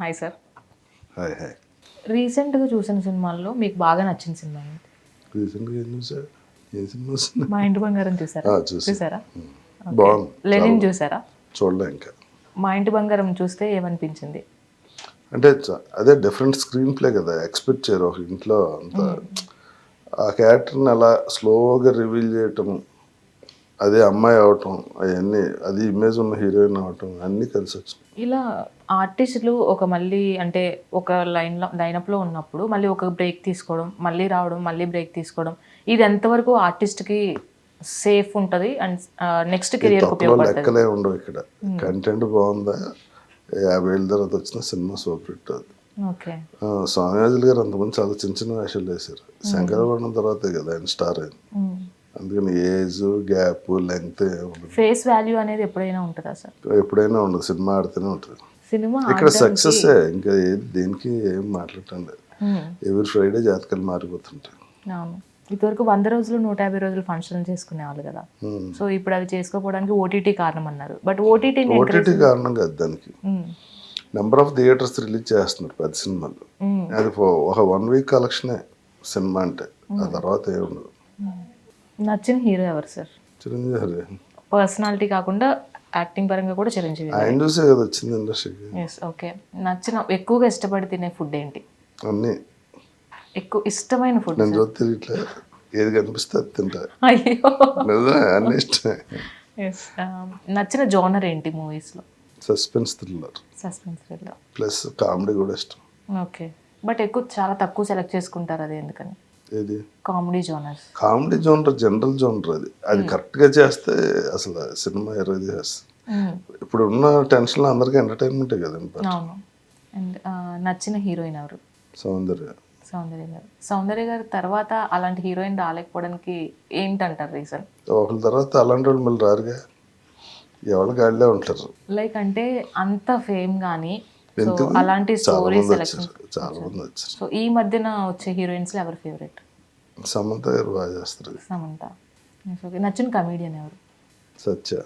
Hi sir. Hi hi. రీసెంట్గా చూసిన సినిమాల్లో మీకు బాగా నచ్చిన సినిమా ఏంటి? రీసెంట్గా ఏం చూసా? ఏ సినిమా వస్తుంది? మా ఇంటి బంగారం చూసారా? చూసారా? బాగుంది. లెనిన్ చూసారా? చూడలే ఇంకా. మా ఇంటి బంగారం చూస్తే ఏమనిపించింది? అంటే అదే డిఫరెంట్ స్క్రీన్ ప్లే కదా, ఎక్స్పెక్ట్ చేయరు ఒక ఇంట్లో అంత ఆ క్యారెక్టర్ని అలా స్లోగా రివీల్ చేయటం, అదే అమ్మాయి అవటం, అవన్నీ అది ఇమేజ్ ఉన్న హీరోయిన్ అవటం అన్నీ కలిసి వచ్చినాయి. ఇలా ఆర్టిస్టులు ఒక మళ్ళీ అంటే ఒక లైనప్లో ఉన్నప్పుడు మళ్ళీ ఒక బ్రేక్ తీసుకోవడం, మళ్ళీ రావడం, మళ్ళీ బ్రేక్ తీసుకోవడం, ఇది ఎంతవరకు ఆర్టిస్ట్కి సేఫ్ ఉంటుంది అండ్ నెక్స్ట్ కెరియర్కి ఉపయోగపడుతుంది? లెక్కలే ఉండవు ఇక్కడ. కంటెంట్ బాగుందా, 50 ఏళ్ళ తర్వాత వచ్చిన సినిమా సూపర్ హిట్ అవుతుంది. ఓకే. స్వామిరాజులు గారు అంతకుముందు చాలా చిన్న చిన్న వేషాలు వేశారు. శంకరవరణం తర్వాతే కదా ఆయన స్టార్ అయింది. అందుకని age gap length face value అనేది ఎప్పుడైనా ఉంటుందా సార్? ఎప్పుడైనా ఉండదు, సినిమా ఆడితేనే ఉంటుంది. సినిమా ఇక్కడ సక్సెస్ ఇంకా ఏది దేనికి ఏం మాట్లాడటం లేదు. ఎవ్రీ ఫ్రైడే జాతకాలు మారిపోతుంటాయి. అవును. ఇదివరకు 100 రోజులు 150 రోజులు ఫంక్షన్లు చేసుకునేవాళ్ళు కదా. సో ఇప్పుడు అవి చేసుకోవడానికి ఓటీటీ కారణం అన్నారు. బట్ ఓటీటీ కారణం కాదు, దానికి నెంబర్ ఆఫ్ థియేటర్స్ రిలీజ్ చేస్తున్నారు 10 సినిమాలు. అది ఒక 1 వీక్ కలెక్షనే సినిమా అంటే, ఆ తర్వాత ఏమి ఉండదు. నచ్చిన హీరో ఎవరు సార్? చిరంజీవి గారు. పర్సనాలిటీ కాకుండా యాక్టింగ్ పరంగా కూడా చిరంజీవి. ఆయన చూసే కదా వచ్చింది ఇండస్ట్రీకి. ఓకే. నచ్చిన ఎక్కువగా ఇష్టపడి తినే ఫుడ్ ఏంటి? అన్నీ. ఎక్కువ ఇష్టమైన ఫుడ్? నేను చూస్తే ఇట్లా ఏది కనిపిస్తే అది తింటా. అయ్యో, అన్నీ ఇష్టమే. నచ్చిన జోనర్ ఏంటి మూవీస్లో? Suspense thriller. Suspense thriller plus comedy కూడా ఇష్టం. ఓకే. బట్ చాలా తక్కువ సెలెక్ట్ చేసుకుంటారు, అది ఎందుకని? ఏది? Comedy genres. Comedy genre general genre, అది కరెక్ట్గా చేస్తే అసలు సినిమా ఎర్రది చేస్తుంది. ఇప్పుడు ఉన్న టెన్షన్లో అందరికీ ఎంటర్టైన్మెంటే కదా. అవును. అండ్ నచ్చిన హీరోయిన్ ఎవరు? సౌందర్య. సౌందర్య గారు. సౌందర్య గారు తర్వాత అలాంటి హీరోయిన్ రాలేకపోవడానికి ఏంటంటారు రీజన్? ఒకళ్ళ తర్వాత అలాంటి వాళ్ళు మళ్ళీ రారుగా, ఎవరి గాడిలో ఉంటారు. లైక్ అంటే అంత ఫేమ్ కానీ అలాంటి స్టోరీ సెలెక్షన్ చాలా మంది వచ్చారు. సో ఈ మధ్యన వచ్చే హీరోయిన్స్ ఎవరు ఫేవరెట్? సమంత గారు బాగా చేస్తారు. సమంత. నచ్చిన కమీడియన్ ఎవరు? సత్య.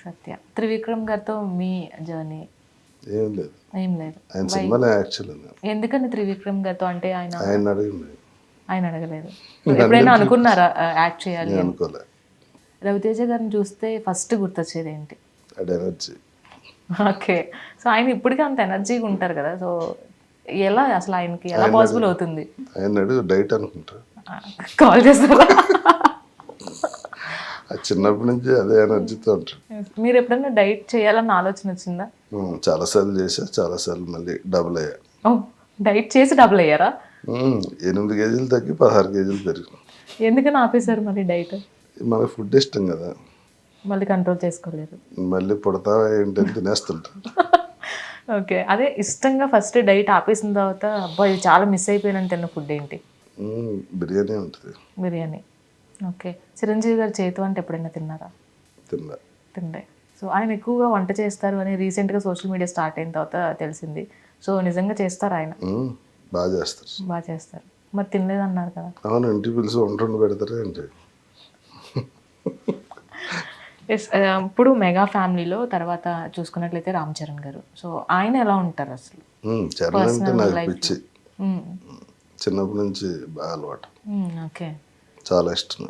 సత్య. త్రివిక్రమ్ గారితో మీ జర్నీ? ఏం లేదు. ఆయన సినిమాలో యాక్చువల్. ఎందుకని త్రివిక్రమ్ గారితో? అంటే ఆయన అడగలేదు. ఆయన అడగలేదు. ఎప్పుడైనా అనుకున్నారా యాక్ట్ చేయాలి? అనుకోలే. రవితేజ గారిని చూస్తే ఫస్ట్ గుర్తొచ్చేది ఏంటి? ఎనర్జీ. ఓకే. సో ఆయన ఇప్పటికీ అంత ఎనర్జీగా ఉంటారు కదా. సో ఎలా అసలు ఆయనకి ఎలా పాసిబుల్ అవుతుంది? ఆయన డైట్ అనుకుంటా. కాల్ చేస్తారా? చిన్నప్పటి నుంచి అదే ఎనర్జీతో ఉంటారు. మీరు ఎప్పుడైనా డైట్ చేయాలన్న ఆలోచన వచ్చిందా? చాలాసార్లు చేసా, చాలాసార్లు మళ్ళీ డబుల్ అయ్యా. ఓ, డైట్ చేసి డబుల్ అయ్యారా? 8 కేజీలు తగ్గి 16 కేజీలు పెరిగి. ఎందుకని ఆపేశారు మరి డైట్? మనకి ఫుడ్ ఇష్టం కదా, మళ్ళీ కంట్రోల్ చేసుకోలేరు. మళ్ళీ పుడతా ఏంటని తినేస్తుంటా. ఓకే. అదే ఇష్టంగా ఫస్ట్ డైట్ ఆపేసిన తర్వాత అబ్బా ఇది చాలా మిస్ అయిపోయినని తిన్న ఫుడ్ ఏంటి? బిర్యానీ ఉంటుంది. బిర్యానీ. ఓకే. చిరంజీవి గారు చేతి వంట ఎప్పుడైనా తిన్నారా? తిండే. సో ఆయన ఎక్కువగా వంట చేస్తారు అని రీసెంట్గా సోషల్ మీడియా స్టార్ట్ అయిన తర్వాత తెలిసింది. సో నిజంగా చేస్తారు ఆయన? బాగా చేస్తారు. బాగా చేస్తారు. మరి తినలేదన్నారు కదా? అవును, ఇంటికి పిలిచి వంట పెడతారే అంటే. ఎస్. ఇప్పుడు మెగా ఫ్యామిలీలో తర్వాత చూసుకున్నట్లయితే రామ్ చరణ్ గారు. సో ఆయన ఎలా ఉంటారు అసలు? చరణ్ అంటే నాకు పిచ్చి, చిన్నప్పటి నుంచి బాగా అలవాటు. ఓకే. చాలా ఇష్టం.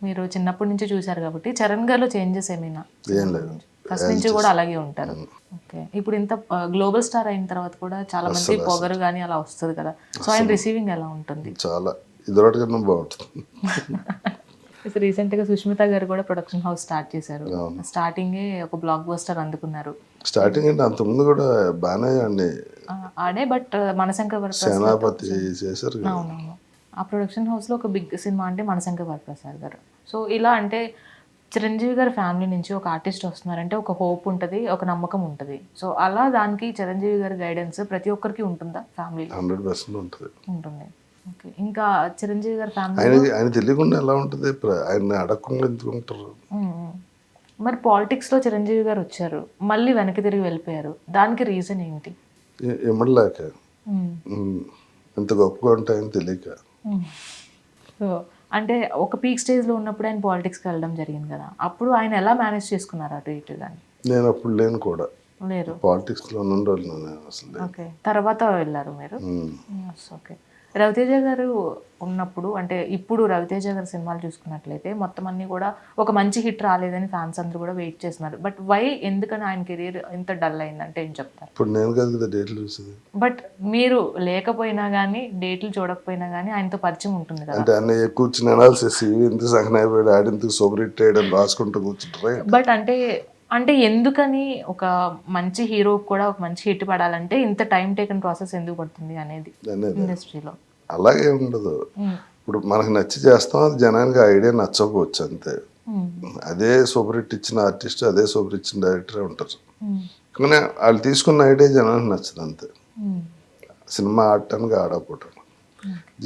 మీరు చిన్నప్పటి నుంచి చూసారు కాబట్టి చరణ్ గారిలో చేంజెస్ ఏమైనా? ఏం లేదు, ఫస్ట్ నుంచి కూడా అలాగే ఉంటారు. ఓకే. ఇప్పుడు ఇంత గ్లోబల్ స్టార్ అయిన తర్వాత కూడా చాలా మంది పొగరు కానీ అలా వస్తుంది కదా. సో ఆయన రిసీవింగ్ ఎలా ఉంటుంది? చాలా ఇదివరకు కన్నా బాగుంటుంది. రీసెంట్గా సుష్మిత గారు కూడా ప్రొడక్షన్ హౌస్ స్టార్ట్ చేశారు. స్టార్టింగే ఒక బ్లాక్ బస్టర్ అందుకున్నారు. స్టార్టింగ్ అంటే అంతకుముందు కూడా బాగానే ఆడే, బట్ మనశంకర్ సేనాపతి చేశారు. అవునవును. ఆ ప్రొడక్షన్ హౌస్లో ఒక బిగ్ సినిమా అంటే మనశంకర్ వరప్రసాద్ గారు. సో ఇలా అంటే చిరంజీవి గారి ఫ్యామిలీ నుంచి ఒక ఆర్టిస్ట్ వస్తున్నారంటే ఒక హోప్ ఉంటుంది, ఒక నమ్మకం ఉంటుంది. సో అలా దానికి చిరంజీవి గారి గైడెన్స్ ప్రతి ఒక్కరికి ఉంటుందా ఫ్యామిలీలో? 100% ఉంటుంది. ఓకే. ఇంకా చిరంజీవి గారి ఫ్యామిలీ ఆయన తెలియకుండా ఎలా ఉంటుంది, ఆయన అడగకుండా ఎందుకుంటారు? మరి పాలిటిక్స్లో చిరంజీవి గారు వచ్చారు, మళ్ళీ వెనక్కి తిరిగి వెళ్ళిపోయారు, దానికి రీజన్ ఏంటి? ఏమడలేక, ఎంత గొప్పగా ఉంటాయని తెలియక. సో అంటే ఒక పీక్ స్టేజ్లో ఉన్నప్పుడు ఆయన పాలిటిక్స్కి వెళ్ళడం జరిగింది కదా, అప్పుడు ఆయన ఎలా మేనేజ్ చేసుకున్నారు అటు ఇటు? కానీ నేను అప్పుడు లేను కూడా. లేరు. పాలిటిక్స్లో ఉన్నోళ్ళు నేను అసలు. ఓకే, తర్వాత వెళ్ళారు మీరు. ఉమ్. ఓకే. రవితేజ గారు ఉన్నప్పుడు అంటే ఇప్పుడు రవితేజ గారి సినిమాలు చూసుకున్నట్లయితే మొత్తం అన్ని కూడా ఒక మంచి హిట్ రాలేదని ఫ్యాన్స్ అందరూ కూడా వెయిట్ చేస్తున్నారు. బట్ వై, ఎందుకని ఆయన కెరీర్ ఇంత డల్ అయిందంటే ఏం చెప్తారు? ఇప్పుడు నేను కాదు కదా డేట్లు చూసేది. బట్ మీరు లేకపోయినా కానీ, డేట్లు చూడకపోయినా కానీ ఆయనతో పరిచయం ఉంటుంది కదా. అంటే అన్నీ కూర్చుని అనాలిసిస్ ఇంత సగం అయిపోయాడు, ఆడింతకు సూపర్ హిట్ అయ్యాడని రాసుకుంటూ కూర్చుంటారా. బట్ అంటే ఎందుకని ఒక మంచి హీరో కూడా ఒక మంచి హిట్ పడాలంటే ఇంత టైం టేకన్ ప్రాసెస్ ఎందుకు పడుతుంది అనేది ఇండస్ట్రీలో? అలాగే ఉండదు. ఇప్పుడు మనకు నచ్చి చేస్తాం, అది జనానికి ఐడియా నచ్చకపోవచ్చు అంతే. అదే సూపర్ హిట్ ఇచ్చిన ఆర్టిస్ట్, అదే సూపర్ ఇచ్చిన డైరెక్టరే ఉంటారు. కానీ వాళ్ళు తీసుకున్న ఐడియా జనానికి నచ్చదు అంతే. సినిమా ఆడటానికి ఆడకపోవటం,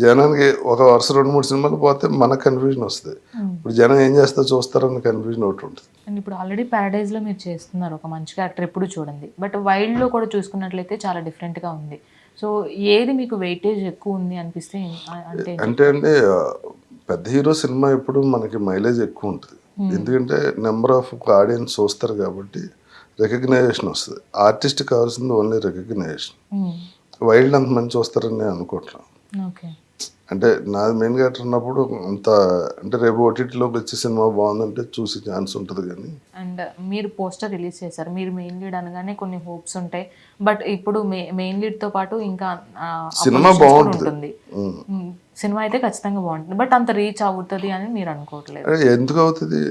జనానికి ఒక వరుస 2-3 సినిమాలు పోతే మనకు కన్ఫ్యూజన్ వస్తుంది. ఇప్పుడు జనం ఏం చేస్తా చూస్తారన్న కన్ఫ్యూజన్ ఒకటి ఉంటుంది. అండ్ ఇప్పుడు ఆల్రెడీ ప్యారడైజ్లో మీరు చేస్తున్నారు ఒక మంచి క్యారెక్టర్, ఎప్పుడు చూడండి. బట్ వైల్డ్లో కూడా చూసుకున్నట్లయితే చాలా డిఫరెంట్గా ఉంది. సో ఏది మీకు వెయిటేజ్ ఎక్కువ ఉంది అనిపిస్తే అంటే పెద్ద హీరో సినిమా ఎప్పుడు మనకి మైలేజ్ ఎక్కువ ఉంటుంది. ఎందుకంటే నెంబర్ ఆఫ్ ఆడియన్స్ చూస్తారు కాబట్టి రికగ్నైజేషన్ వస్తుంది. ఆర్టిస్ట్ కావాల్సింది ఓన్లీ రికగ్నైజేషన్. వైల్డ్ అంత మంది చూస్తారని నేను అనుకోవట్లేదు. ఓకే. అంటే నాది మెయిన్ క్యారెక్టర్ ఉన్నప్పుడు అంత అంటే రేపు ఓటీటీలోకి వచ్చే సినిమా బాగుందంటే చూసి ఛాన్స్ ఉంటుంది. కానీ అండ్ మీరు పోస్టర్ రిలీజ్ చేశారు, మీరు మెయిన్ లీడ్ అనగానే కొన్ని హోప్స్ ఉంటాయి. బట్ ఇప్పుడు మెయిన్ లీడ్తో పాటు ఇంకా సినిమా బాగుంటుంది, సినిమా అయితే ఖచ్చితంగా బాగుంటుంది. బట్ అంత రీచ్ అవుతుంది అని మీరు అనుకోవట్లేదు? ఎందుకు అవుతుంది?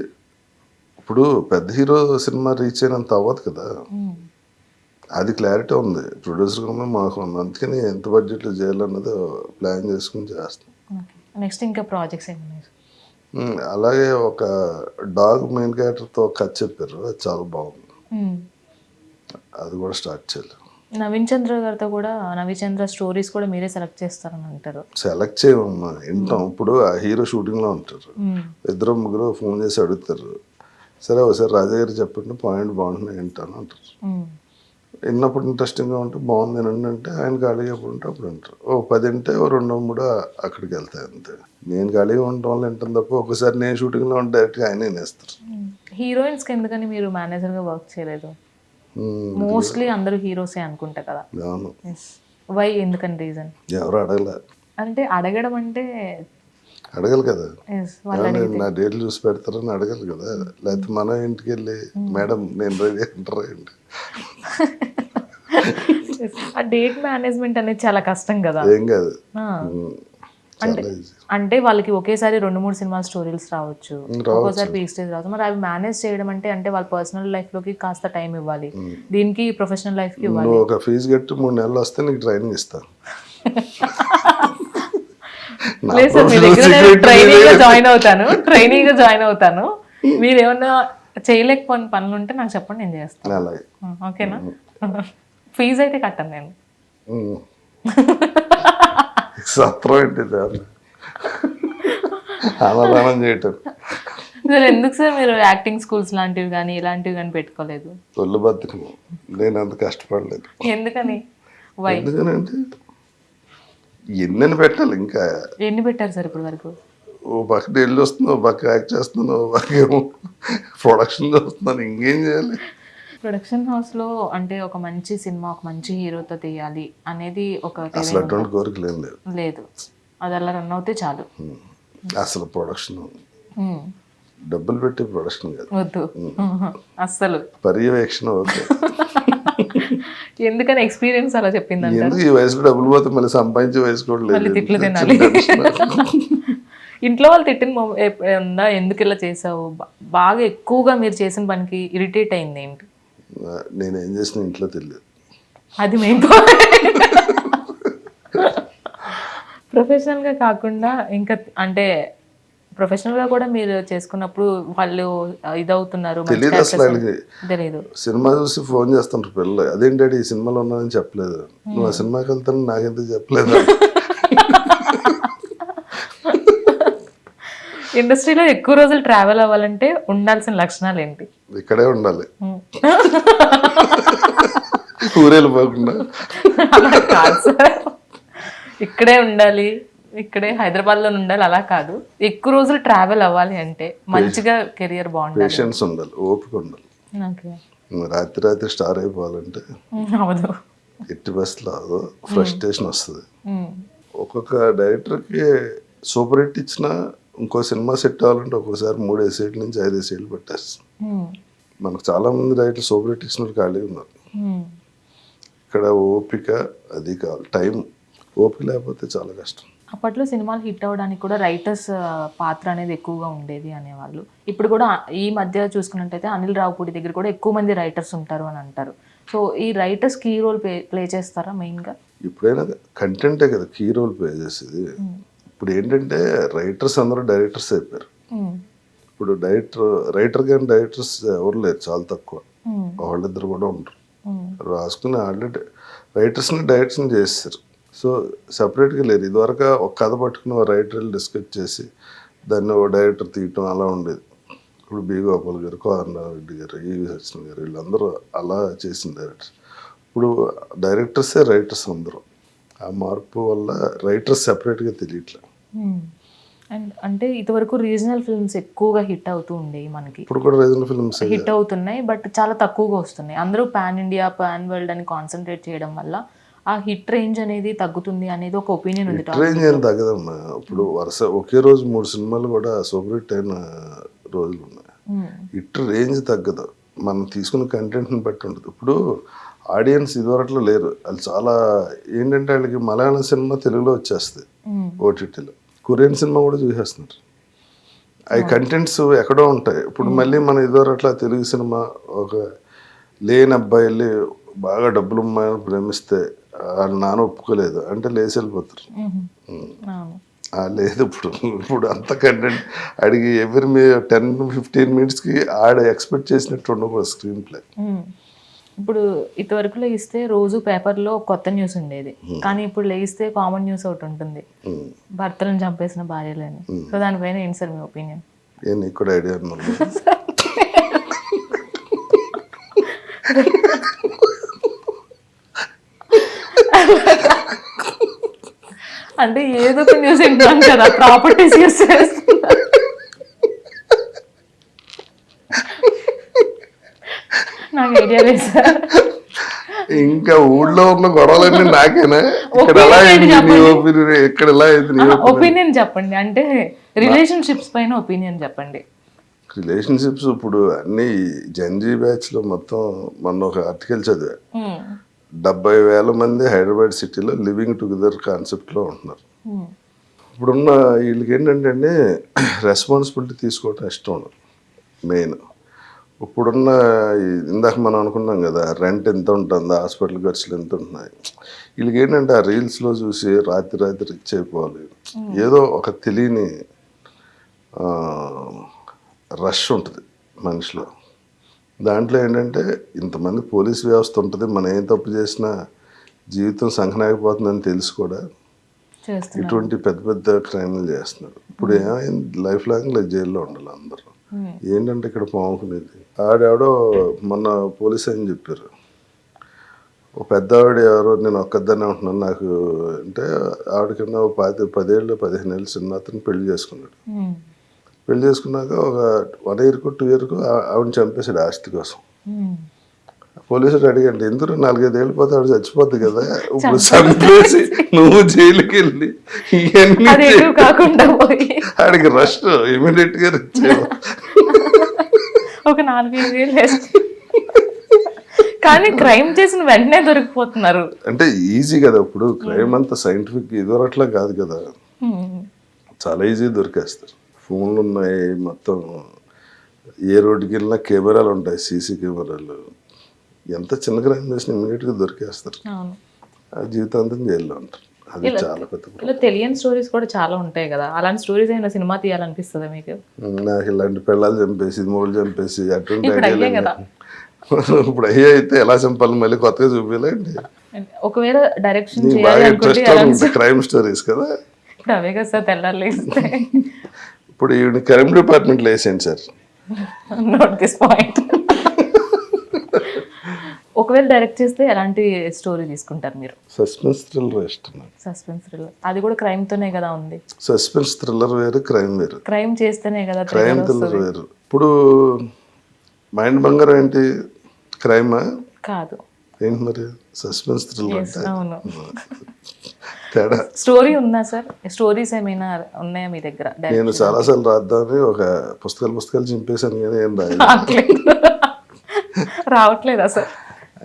ఇప్పుడు పెద్ద హీరో సినిమా రీచ్ అయినంత అవ్వదు కదా. అది క్లారిటీ ఉంది ప్రొడ్యూసర్ కూడా మాకు ఉంది. అందుకని ఎంత బడ్జెట్లో చేయాలన్నది ప్లాన్ చేసుకుని చేస్తాం. నెక్స్ట్ ఇంకా ప్రాజెక్ట్స్ ఏమన్నాయి? అలాగే ఒక డాగ్ మెయిన్ క్యారెక్టర్తో కథ చెప్పారు, అది చాలా బాగుంది. అది కూడా స్టార్ట్ చేయాలి. నవీన్ చంద్ర గారితో కూడా, నవీన్ చంద్ర స్టోరీస్ కూడా మీరే సెలెక్ట్ చేస్తారని అంటారు. సెలెక్ట్ చేయమమ్మా, వింటాం. ఇప్పుడు ఆ హీరో షూటింగ్లో ఉంటారు, 2-3 ఫోన్ చేసి అడుగుతారు, సరే ఒకసారి రాజా గారు చెప్పండి పాయింట్ బాగుంటుంది వింటాను అంటారు. విన్నప్పుడు ఇంట్రెస్టింగ్గా ఉంటే బాగుంది అని అంటే ఆయన ఖాళీగా ఎప్పుడు ఉంటే అప్పుడు అంటారు. 10 వింటే 2-3 అక్కడికి వెళ్తాయి అంతే. నేను ఖాళీగా ఉండటం వల్ల వింటాను తప్ప ఒకసారి నేను షూటింగ్లో ఉంటే డైరెక్ట్గా ఆయనే నేస్తారు. హీరోయిన్స్కి ఎందుకని మీరు మేనేజర్గా వర్క్ చేయలేదు? మోస్ట్లీ అందరూ హీరోసే అనుకుంటా కదా. అవును. వై, ఎందుకని రీజన్? ఎవరు అడగలే. అంటే అడగడం అంటే అడగలు కదా, నా డేట్లు చూసి పెడతారని అడగలు కదా. లేకపోతే మనం ఇంటికి వెళ్ళి మేడం నేను రెడీ అంటారా ఏంటి? ఆ డేట్ మేనేజ్మెంట్ అనేది చాలా కష్టం కదా. ఏం కాదు, అంటే వాళ్ళకి ఒకేసారి 2-3 సినిమా స్టోరీస్ రావచ్చు, ఒక్కోసారి పీక్ స్టేజ్ రావచ్చు. మరి అవి మేనేజ్ చేయడం అంటే వాళ్ళ పర్సనల్ లైఫ్ లోకి కాస్త టైం ఇవ్వాలి, దీనికి ప్రొఫెషనల్ లైఫ్ కి ఇవ్వాలి. ఒక ఫీజు కట్టి 3 నెలలు వస్తే నీకు ట్రైనింగ్ ఇస్తాను. ట్రైనింగ్ గా జాయిన్ అవుతాను. మీరు ఏమన్నా చేయలేకపోయిన పనులు ఉంటే నాకు చెప్పండి, నేను చేస్తాను. ఓకేనా? ఫీజు అయితే కట్టను నేను. సత్రం ఏంటి అన్నదానం చేయటం. సార్ ఎందుకు సార్ మీరు యాక్టింగ్ స్కూల్స్ లాంటివి కానీ ఇలాంటివి కానీ పెట్టుకోలేదు? ఒళ్ళు బతుకు, నేను అంత కష్టపడలేదు. ఎందుకని? ఎందుకనంటే ఎన్ని పెట్టాలి, ఇంకా ఎన్ని పెట్టారు సార్ ఇప్పుడు వరకు? ఓ పక్క ఢిల్లీ వస్తుంది, ఓ పక్క యాక్ట్ చేస్తున్నాను, ఓ పక్క ఏమో ప్రొడక్షన్ చేస్తున్నాను, ఇంకేం చేయాలి? ప్రొడక్షన్ హౌస్లో అంటే ఒక మంచి సినిమా ఒక మంచి హీరోతో తీయాలి అనేది ఒక అసలు అటువంటి కోరికలు ఏం లేదు. అది అలా రన్ అవుతే చాలు. అసలు ప్రొడక్షన్ డబ్బులు పెట్టి ప్రొడక్షన్ కాదు, వద్దు అస్సలు. పర్యవేక్షణ ఓకే. ఎందుకని ఎక్స్పీరియన్స్ అలా చెప్పింది. ఎందుకు ఈ వయసులో డబ్బులు పోతే మళ్ళీ సంపాదించే వయసు కూడా లేదు, తిట్లు తినాలి. ఇంట్లో వాళ్ళు తిట్టిన ఉందా? ఎందుకు ఇలా చేసావు? బాగా ఎక్కువగా మీరు చేసిన పనికి ఇరిటేట్ అయింది ఏంటి? నేనేం చేసిన ఇంట్లో తెలియదు, అది మెయిన్. ప్రొఫెషనల్గా కాకుండా ఇంకా అంటే ప్రొఫెషనల్గా కూడా మీరు చేసుకున్నప్పుడు వాళ్ళు ఇదవుతున్నారు తెలియదు అసలు. ఆయనకి తెలియదు. సినిమా చూసి ఫోన్ చేస్తుంటారు పిల్లలు, అదేంటి ఈ సినిమాలో ఉన్నానని చెప్పలేదు, నువ్వు ఆ సినిమాకి వెళ్తాను నాకెందుకు చెప్పలేదు. ఇండస్ట్రీలో ఎక్కువ రోజులు ట్రావెల్ అవ్వాలంటే ఉండాల్సిన లక్షణాలు ఏంటి? ఇక్కడే ఉండాలి, ఊరెళ్ళిపోకుండా. కాదు సార్, ఇక్కడే ఉండాలి, ఇక్కడే హైదరాబాద్లో ఉండాలి అలా కాదు. ఎక్కువ రోజులు ట్రావెల్ అవ్వాలి అంటే మంచిగా కెరియర్ బాగుండాలి, పేషెన్స్ ఉండాలి, ఓపిక ఉండాలి. ఓకే. రాత్రి స్టార్ అయిపోవాలంటే అవదు. ఎట్టి బస్సులో అదో ఫ్రస్ట్రేషన్ వస్తుంది. ఉమ్, ఒక్కొక్క డైరెక్టర్కి సూపర్ హిట్ ఇచ్చినా ఇంకో సినిమా సెట్ అవ్వాలంటే ఒక్కోసారి 3 నుంచి 5 పట్టేస్తుంది. ఉమ్, మనకు చాలా మంది రైటర్లు సూపర్ హిట్ ఇచ్చినట్టు ఖాళీ ఉన్నారు. ఉమ్. ఇక్కడ ఓపిక అది కావాలి, టైం. ఓపిక లేకపోతే చాలా కష్టం. అప్పట్లో సినిమాలు హిట్ అవ్వడానికి కూడా రైటర్స్ పాత్ర అనేది ఎక్కువగా ఉండేది అనేవాళ్ళు. ఇప్పుడు కూడా ఈ మధ్య చూసుకున్నట్టయితే అనిల్ రావుపూడి దగ్గర కూడా ఎక్కువ మంది రైటర్స్ ఉంటారు అని అంటారు. సో ఈ రైటర్స్ కీ రోల్ ప్లే చేస్తారా మెయిన్గా? ఇప్పుడైనా కంటెంటే కదా కీ రోల్ ప్లే చేసేది. ఇప్పుడు ఏంటంటే రైటర్స్ అందరూ డైరెక్టర్స్ అయిపోయారు. ఇప్పుడు రైటర్ కానీ డైరెక్టర్స్ ఎవరు లేరు, చాలా తక్కువ. వాళ్ళిద్దరు కూడా ఉంటారు. రాసుకుని ఆల్రెడీ రైటర్స్ని డైరెక్ట్స్ని చేస్తారు. సో సపరేట్గా లేరు. ఇదివరకు ఒక కథ పట్టుకుని ఒక రైటర్లు డిస్కస్ చేసి దాన్ని ఒక డైరెక్టర్ తీయటం అలా ఉండేది. ఇప్పుడు బి గోపాల్ గారు, కోదండరెడ్డి గారు, ఈవి సత్యన గారు వీళ్ళందరూ అలా చేసిన డైరెక్టర్స్. ఇప్పుడు డైరెక్టర్సే రైటర్స్ అందరూ. ఆ మార్పు వల్ల రైటర్స్ సెపరేట్గా తెలియట్లే. అండ్ అంటే ఇదివరకు రీజనల్ ఫిల్మ్స్ ఎక్కువగా హిట్ అవుతూ ఉండేవి మనకి. ఇప్పుడు కూడా రీజనల్ ఫిల్మ్స్ హిట్ అవుతున్నాయి, బట్ చాలా తక్కువగా వస్తున్నాయి. అందరూ పాన్ ఇండియా, పాన్ వరల్డ్ అని కాన్సన్ట్రేట్ చేయడం వల్ల ఆ హిట్ రేంజ్ అనేది తగ్గుతుంది అనేది ఒక ఒపీనియన్ ఉంది. రేంజ్ ఏం తగ్గదమ్మా. ఇప్పుడు వరుస ఒకే రోజు 3 సినిమాలు కూడా సూపర్ హిట్ అయిన రోజులు ఉన్నాయి. హిట్ రేంజ్ తగ్గదు, మనం తీసుకున్న కంటెంట్ని బట్టి ఉంటుంది. ఇప్పుడు ఆడియన్స్ ఇదివరట్లో లేరు. వాళ్ళు చాలా ఏంటంటే వాళ్ళకి మలయాళం సినిమా తెలుగులో వచ్చేస్తుంది ఓటీటీలో, కొరియన్ సినిమా కూడా చూసేస్తున్నారు. అవి కంటెంట్స్ ఎక్కడో ఉంటాయి. ఇప్పుడు మళ్ళీ మన ఇదివరట్లా తెలుగు సినిమా ఒక లేని అబ్బాయి వెళ్ళి బాగా డబ్బులు అమ్మాయిని ప్రేమిస్తే వాళ్ళు నాన్న ఒప్పుకోలేదు అంటే లేచి వెళ్ళిపోతారు. లేదు ఇప్పుడు అంత కంటెంట్ అడిగి ఎవరి 10-15 మినిట్స్కి ఆడ ఎక్స్పెక్ట్ చేసినట్టు ఉండకూడదు స్క్రీన్ ప్లే. ఇప్పుడు ఇంతవరకు లేగిస్తే రోజు పేపర్లో కొత్త న్యూస్ ఉండేది, కానీ ఇప్పుడు లేగిస్తే కామన్ న్యూస్ ఒకటి ఉంటుంది, భర్తలను చంపేసిన భార్యలని. సో దానిపైన ఏంటి సార్ మీ ఒపీనియన్? నీకు కూడా ఐడియా అంటే ఏదో ఒక న్యూస్ వింటాం కదా, ప్రాపర్టీస్ యూస్ చేస్తున్నారు. నాకు ఐడియా లేదు సార్. ఇంకా ఊళ్ళో ఉన్న గొడవలన్నీ నాకేనా? ఇక్కడ ఎలా అయింది నీ ఒపీనియన్? ఇక్కడ ఎలా అయింది నీ ఒపీనియన్ చెప్పండి. అంటే రిలేషన్షిప్స్ పైన ఒపీనియన్ చెప్పండి. రిలేషన్షిప్స్ ఇప్పుడు అన్ని జెన్జీ బ్యాచ్ లో మొత్తం మొన్న ఒక ఆర్టికల్ చదివా, 70,000 మంది హైదరాబాద్ సిటీలో లివింగ్ టుగెదర్ కాన్సెప్ట్లో ఉంటున్నారు. ఇప్పుడున్న వీళ్ళకి ఏంటంటే రెస్పాన్సిబిలిటీ తీసుకోవటం ఇష్టం ఉండదు మెయిన్. ఇప్పుడున్న ఇందాక మనం అనుకున్నాం కదా రెంట్ ఎంత ఉంటుంది, హాస్పిటల్ ఖర్చులు ఎంత ఉంటున్నాయి. వీళ్ళకి ఏంటంటే ఆ రీల్స్లో చూసి రాత్రి రిచ్ అయిపోవాలి, ఏదో ఒక తెలియని రష్ ఉంటుంది మనిషిలో. దాంట్లో ఏంటంటే ఇంతమంది పోలీస్ వ్యవస్థ ఉంటుంది, మనం ఏం తప్పు చేసినా జీవితం సంకనాగిపోతుందని తెలిసి కూడా ఇటువంటి పెద్ద పెద్ద క్రైమ్లు చేస్తున్నారు. ఇప్పుడు ఏమైంది, లైఫ్ లాంగ్ జైల్లో ఉండాలి అందరూ. ఏంటంటే ఇక్కడ పాముకునేది ఆడెవడో మొన్న పోలీస్ అని చెప్పారు, ఒక పెద్ద ఆవిడ ఎవరో, నేను ఒక్కదాన్నే ఉంటున్నాను నాకు అంటే ఆవిడకన్నా 10-15 ఏళ్ళు చిన్న అతను పెళ్లి చేసుకున్నాడు. పెళ్లి చేసుకున్నాక ఒక 1 ఇయర్కో 2 ఇయర్కో ఆవిడని చంపేశాడు ఆస్తి కోసం. పోలీసులు అడిగండి ఎందుకు 4-5 ఏళ్ళు పోతే ఆవిడ చచ్చిపోద్ది కదా, ఇప్పుడు చంపేసి నువ్వు జైలుకి వెళ్ళి ఇవన్నీ ఆడికి రష్ ఇమీడియట్ గా ఒక 4-5 ఏళ్ళు. కానీ క్రైమ్ చేసిన వెంటనే దొరికిపోతున్నారు అంటే ఈజీ కదా. ఇప్పుడు క్రైమ్ అంతా సైంటిఫిక్ ఇదివరట్లా కాదు కదా, చాలా ఈజీ దొరికేస్తారు. ఫోన్లు ఉన్నాయి, మొత్తం ఏ రోడ్డుకి వెళ్ళినా కెమెరాలు ఉంటాయి, సీసీ కెమెరాలు. ఎంత చిన్న క్రైమ్ చేసినా ఇమీడియట్గా దొరికేస్తారు, ఆ జీవితాంతం జైల్లో ఉంటారు. అది చాలా పెద్ద. తెలియని స్టోరీస్ కూడా చాలా ఉంటాయి కదా, అలాంటి స్టోరీస్ అయినా సినిమా తీయాలనిపిస్తుందా మీకు? నాకు ఇలాంటి పిల్లలు చంపేసి మూలు చంపేసి అటువంటి ఇప్పుడు అయ్యే అయితే ఎలా చంపాలి మళ్ళీ కొత్తగా చూపించాలండి. ఒకవేళ డైరెక్షన్ చేయాలి క్రైమ్ స్టోరీస్ కదా, ఇప్పుడు అవే కదా సార్ తెల్లారులే. ఇప్పుడు ఈవిడ క్రైమ్ డిపార్ట్మెంట్లో వేసేయండి సార్. Note this point. ఒకవేళ డైరెక్ట్ చేస్తే ఎలాంటి స్టోరీ తీసుకుంటారు మీరు? సస్పెన్స్ థ్రిల్లర్ ఇష్టం. సస్పెన్స్ థ్రిల్లర్ అది కూడా క్రైమ్ తోనే కదా ఉంది. సస్పెన్స్ థ్రిల్లర్ వేరు, క్రైమ్ వేరు. క్రైమ్ చేస్తేనే కదా క్రైమ్ థ్రిల్లర్ వేరు. ఇప్పుడు మైండ్ బంగారం ఏంటి, క్రైమా కాదు. ఏంటి మరి సస్పెన్స్ థ్రిల్లర్ Yes, అంటే అవును. తేడా. స్టోరీ ఉందా సార్? స్టోరీస్ ఏమైనా ఉన్నాయా మీ దగ్గర? నేను చాలాసార్లు రాద్దామని ఒక పుస్తకాలు చింపేశాను కానీ ఏం రాయలేదు. రావట్లేదా సార్?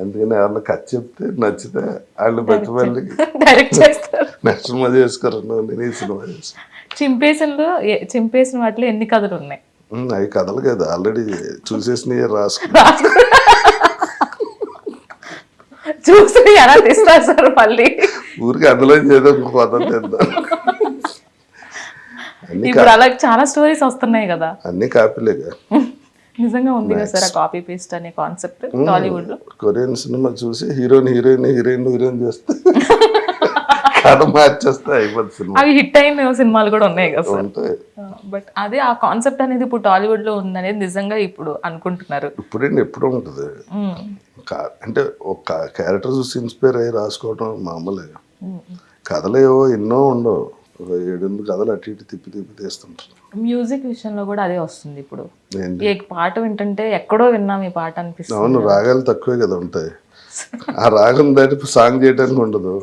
అందుకని ఎవరన్నా కథ చెప్తే నచ్చితే వాళ్ళు బట్టి మళ్ళీ డైరెక్ట్ చేస్తారు. నెక్స్ట్ సినిమా చేసుకోరు, నేను ఈ సినిమా చేస్తాను. చింపేసిన వాటిలో ఎన్ని కథలు ఉన్నాయి? అవి కథలు కదా, ఆల్రెడీ చూసేసినవి రాసుకుని చూసి ఎలా తీస్తారు సార్ మళ్ళీ? ఊరికి అందులో ఏదో కొత్త తెద్దాం. ఇప్పుడు అలా చాలా స్టోరీస్ వస్తున్నాయి కదా. అన్ని కాపీలేగా. నిజంగా ఉంది కదా సార్ ఆ కాపీ పేస్ట్ అనే కాన్సెప్ట్ టాలీవుడ్ లో? కొరియన్ సినిమా చూసి హీరోయిన్ చేస్తే కథ మార్చేస్తే అయిపోతుంది సినిమా. అవి హిట్ అయిన సినిమాలు కూడా ఉన్నాయి కదా సార్. ఉంటాయి. బట్ అదే ఆ కాన్సెప్ట్ అనేది ఇప్పుడు టాలీవుడ్ లో ఉందనేది నిజంగా ఇప్పుడు అనుకుంటున్నారు. ఇప్పుడేంటి ఎప్పుడు ఉంటుంది. అంటే ఒక క్యారెక్టర్ చూసి ఇన్స్పైర్ అయ్యి రాసుకోవడం మామూలే. కథలు ఏవో ఎన్నో ఉండవు, ఒక 7-8 కథలు అటు ఇటు తిప్పి తీస్తుంటారు. మ్యూజిక్ విషయంలో కూడా అదే వస్తుంది ఇప్పుడు. ఏంటి? ఏ పాట వింటుంటే ఎక్కడో విన్నాం ఈ పాట అనిపిస్తుంది. అవును, రాగాలు తక్కువే కదా ఉంటాయి. ఆ రాగం దాటి సాంగ్ చేయడానికి ఉండదు.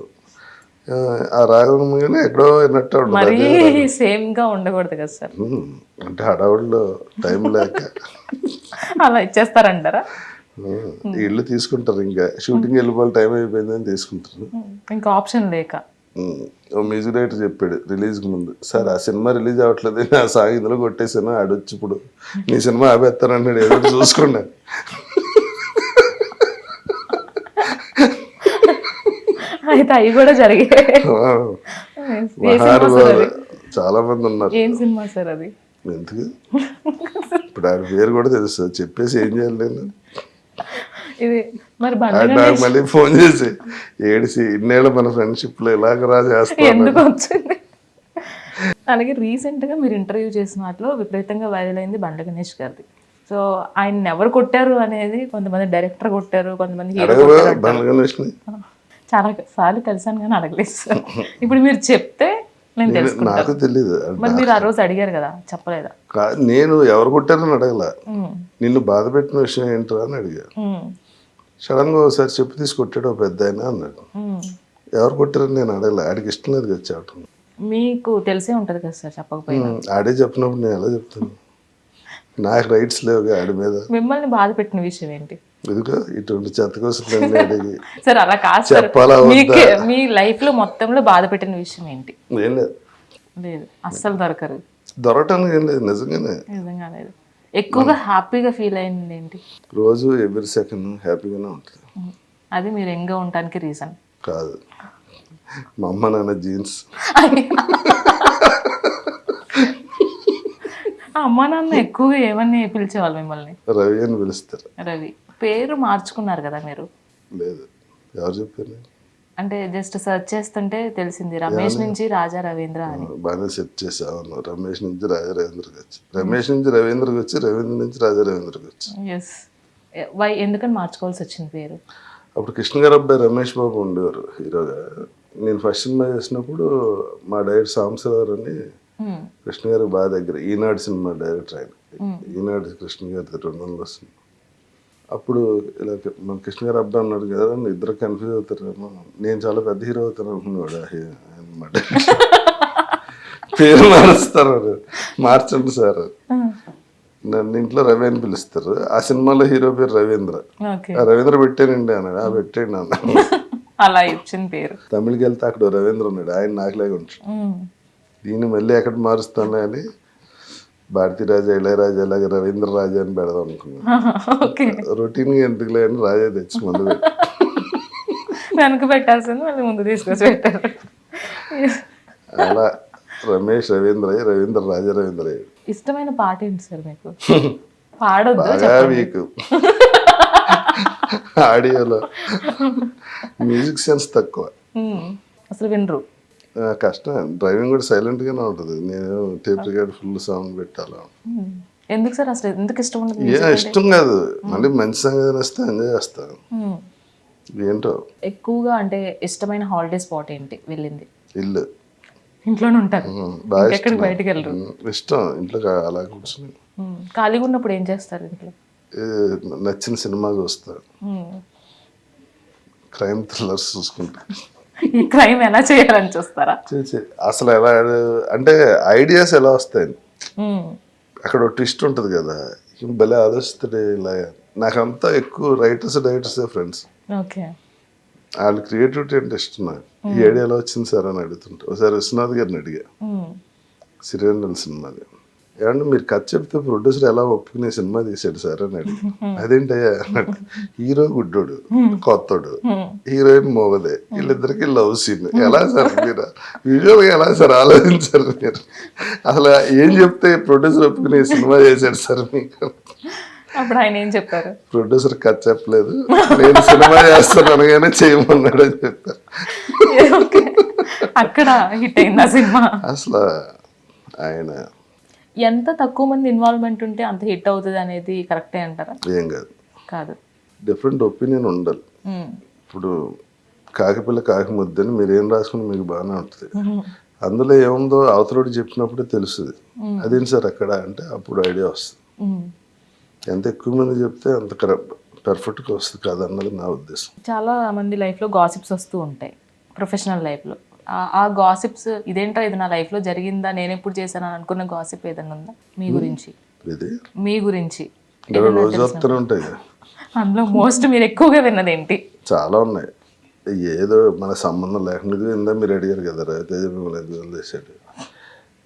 ఆ రాగం కానీ ఎక్కడో విన్నట్టు ఉంటుంది. మరీ సేమ్ గా ఉండకూడదు కదా సార్. అంటే హడావుడిలో టైం లేక అలా ఇచ్చేస్తారంటారా? ఇల్లు తీసుకుంటారు, ఇంకా షూటింగ్ వెళ్ళిపోవాలి టైం అయిపోయిందని తీసుకుంటారు. ఇంకా ఆప్షన్ లేక. ఓ మ్యూజిక్ డైరెక్టర్ చెప్పాడు రిలీజ్కి ముందు, సార్ ఆ సినిమా రిలీజ్ అవ్వట్లేదు, ఆ సాంగ్ ఇందులో కొట్టేసాను, ఆడొచ్చి ఇప్పుడు నీ సినిమా ఆపేస్తానంటాడు, ఏదో చూసుకోండి. అయితే అవి కూడా జరిగాయి. చాలా మంది ఉన్నారు. ఏం సినిమా సార్ అది? ఎందుకు ఇప్పుడు ఆయన పేరు కూడా తెలుసు, చెప్పేసి ఏం చేయాలి నేను. ఇది మరి నాకు మళ్ళీ ఫోన్ చేసి ఏడిసి ఇన్నేళ్ళు మన ఫ్రెండ్షిప్ లో ఇలాగ రా చేస్తాను ఎందుకు వచ్చింది. అలాగే రీసెంట్ గా మీరు ఇంటర్వ్యూ చేసిన వాటిలో విపరీతంగా వైరల్ అయింది బండ్ల గణేష్ గారిది. సో ఆయన ఎవరు కొట్టారు అనేది, కొంతమంది డైరెక్టర్ కొట్టారు, కొంతమంది హీరో కొట్టారు. చాలా సార్లు కలిసాను కానీ అడగలేదు సార్. ఇప్పుడు మీరు చెప్తే నేను తెలుసుకుంటాను. నాకు తెలియదు. మరి మీరు ఆ రోజు అడిగారు కదా, చెప్పలేదా? నేను ఎవరు కొట్టారని అడగల, నిన్ను బాధ పెట్టిన విషయం ఏంటో అని అడిగా. సడన్ గా ఒకసారి చెప్పు తీసి కొట్టాడు ఒక పెద్ద ఆయన అన్నాడు. ఎవరు కొట్టారని నేను అడగల, ఆడికి ఇష్టం లేదు కదా చెప్పడం. మీకు తెలిసే ఉంటది కదా సార్, చెప్పకపోయినా. ఆడే చెప్పినప్పుడు నేను ఎలా చెప్తాను, నాకు రైట్స్ లేవుగా ఆడి మీద. మిమ్మల్ని బాధ పెట్టిన విషయం ఏంటి? ఇదిగో ఇటువంటి చెత్త కోసం అడిగి సార్ అలా కాదు సార్, మీ లైఫ్ లో మొత్తంలో బాధ పెట్టిన విషయం ఏంటి? ఏం లేదు. లేదు, అస్సలు దొరకరు. దొరకటానికి ఏం లేదు, నిజంగా లేదు. ఎక్కువగా హ్యాపీగా ఫీల్ అయింది ఏంటి? రోజు ఎవ్రీ సెకండ్ హ్యాపీగానే ఉంటుంది. అది మీరు యంగ్గా ఉండటానికి రీజన్ కాదు, మా అమ్మ నాన్న జీన్స్. అమ్మా నాన్న ఎక్కువగా ఏమని పిలిచేవాళ్ళు మిమ్మల్ని? రవి అని పిలుస్తారు. రవి పేరు మార్చుకున్నారు కదా మీరు? లేదు, ఎవరు చెప్పారు? అంటే జస్ట్ సెర్చ్ చేస్తుంటే తెలిసింది, రమేష్ నుంచి రాజా రవీంద్ర అని. బాగానే సెర్చ్ చేసాను. రమేష్ నుంచి రాజా రవీంద్రకి వచ్చి, రమేష్ నుంచి రవీంద్రకి వచ్చి, రవీంద్ర నుంచి రాజా రవీంద్రకి వచ్చి. ఎస్. వై, ఎందుకని మార్చుకోవాల్సి వచ్చింది పేరు? అప్పుడు కృష్ణ గారు అబ్బాయి రమేష్ బాబు ఉండేవారు హీరోగా. నేను ఫస్ట్ సినిమా చేసినప్పుడు మా డైరెక్టర్ సాంబశివరావు అని కృష్ణ గారికి బాగా దగ్గర, ఈనాడు సినిమా డైరెక్టర్ ఆయన. ఈనాడు కృష్ణ గారి 200 వస్తుంది. అప్పుడు ఇలా మన కృష్ణ గారు అబ్బాయి అన్నాడు కదా, ఇద్దరు కన్ఫ్యూజ్ అవుతారేమో, నేను చాలా పెద్ద హీరో అవుతాను అనుకున్నాడు అనమాట. పేరు మారుస్తారు, మార్చండి సార్. నన్ను ఇంట్లో రవి అని పిలుస్తారు. ఆ సినిమాలో హీరో పేరు రవీంద్ర. రవీంద్ర పెట్టానండి అన్నాడు. పెట్టండి అన్నాడు. అలా ఇచ్చిన పేరు. తమిళకి వెళ్తే అక్కడ రవీంద్ర ఉన్నాడు, ఆయన నాకులాగా ఉంటాడు. దీన్ని మళ్ళీ ఎక్కడ మారుస్తాను అని భారతీ రాజా, ఇళయరాజా లాగా రవీంద్ర రాజా అని పెడదాం అనుకున్నాను. రొటీన్గా ఎందుకులే అని రాజా తెచ్చి ముందు వెనక పెట్టాల్సింది మళ్ళీ ముందు తీసుకొచ్చి పెట్టారు. అలా రమేష్ రవీంద్ర, రవీంద్ర రాజా, రవీంద్ర. ఇష్టమైన పాట ఏంటి సార్ మీకు? పాడొద్దు, మీకు ఆడియోలో మ్యూజిక్ సెన్స్ తక్కువ, అసలు వినరు. కష్టం. డ్రైవింగ్ కూడా సైలెంట్ గానే ఉంటుంది. నేను టేప్ రికార్డ్ ఫుల్ సౌండ్ పెట్టాలా. ఎందుకు సార్ అసలు ఎందుకు ఇష్టం ఉండదు? ఇష్టం కాదు, మళ్ళీ మంచి సంగతి వస్తే ఎంజాయ్ చేస్తాను. ఏంటో ఎక్కువగా అంటే ఇష్టమైన హాలిడే స్పాట్ ఏంటి వెళ్ళింది? ఇల్లు. ఇంట్లోనే ఉంటారు, ఎక్కడికి బయటకు వెళ్ళరు? ఇష్టం ఇంట్లో అలా కూర్చొని. ఖాళీగా ఉన్నప్పుడు ఏం చేస్తారు ఇంట్లో? నచ్చిన సినిమా చూస్తా, క్రైమ్ థ్రిల్లర్స్ చూసుకుంటా. ఈ క్రైమ్ ఎలా చేయాలని చూస్తారా? అసలు ఎలా అంటే ఐడియాస్ ఎలా వస్తాయి, అక్కడ ఒక ట్విస్ట్ ఉంటుంది కదా, భలే ఆలోచిస్తాడు ఇలా. నాకంతా ఎక్కువ రైటర్స్ ఫ్రెండ్స్, ఓకే. వాళ్ళ క్రియేటివిటీ అంటే ఇష్టం నాకు. ఈ ఐడియా ఎలా వచ్చింది సార్ అని అడుగుతుంటా. ఒకసారి విశ్వనాథ్ గారిని అడిగా, సిరివెన్నెల సినిమాది, ఏమంటే మీరు కథ చెప్తే ప్రొడ్యూసర్ ఎలా ఒప్పుకునే సినిమా తీసాడు సార్ అని అడిగి. అదేంటయ్యా అన్నట్టు, హీరో గుడ్డోడు, కొత్తోడు, హీరోయిన్ మోగదే, వీళ్ళిద్దరికి లవ్ సీన్, ఎలా సార్ మీరు విజువల్గా ఎలా సార్ ఆలోచించారు మీరు, అసలు ఏం చెప్తే ప్రొడ్యూసర్ ఒప్పుకునే సినిమా చేశాడు సార్ మీకు? అప్పుడు ఆయన ఏం చెప్పారు? ప్రొడ్యూసర్ కథ చెప్పలేదు, నేను సినిమా చేస్తాను అనగానే చేయమన్నాడు అని చెప్పారు. అక్కడ హిట్ అయింది ఆ సినిమా. అసలు ఆయన ఎంత తక్కువ మంది ఇన్వాల్వ్మెంట్ ఉంటే అంత హిట్ అవుతుంది అనేది కరెక్టే అంటారా? ఏం కాదు, కాదు, డిఫరెంట్ ఒపీనియన్ ఉండాలి. ఇప్పుడు కాకిపిల్ల కాకి ముద్దని మీరు ఏం రాసుకుని మీకు బాగానే ఉంటుంది, అందులో ఏముందో అవతలోడు చెప్పినప్పుడే తెలుస్తుంది. అదేంటి సార్ అక్కడ అంటే అప్పుడు ఐడియా వస్తుంది. ఎంత ఎక్కువ మంది చెప్తే అంత పర్ఫెక్ట్గా వస్తుంది కాదన్నది నా ఉద్దేశం. చాలా మంది లైఫ్లో గాసిప్స్ వస్తూ ఉంటాయి, ప్రొఫెషనల్ లైఫ్లో. ఆ గాసిప్స్ ఇదేంటో ఇది నా లైఫ్లో జరిగిందా, నేను ఎప్పుడు చేశాను అనుకున్న గాసిప్ ఏదైనా ఉందా మీ గురించి? మీ గురించి రోజు వస్తూనే ఉంటాయి. అందులో మోస్ట్ మీరు ఎక్కువగా విన్నది ఏంటి? చాలా ఉన్నాయి, ఏదో మన సంబంధం లేకుండా. ఇందా మీరు అడిగారు కదా రవితేజ మిమ్మల్ని ఎందుకు వదిలేసాడు,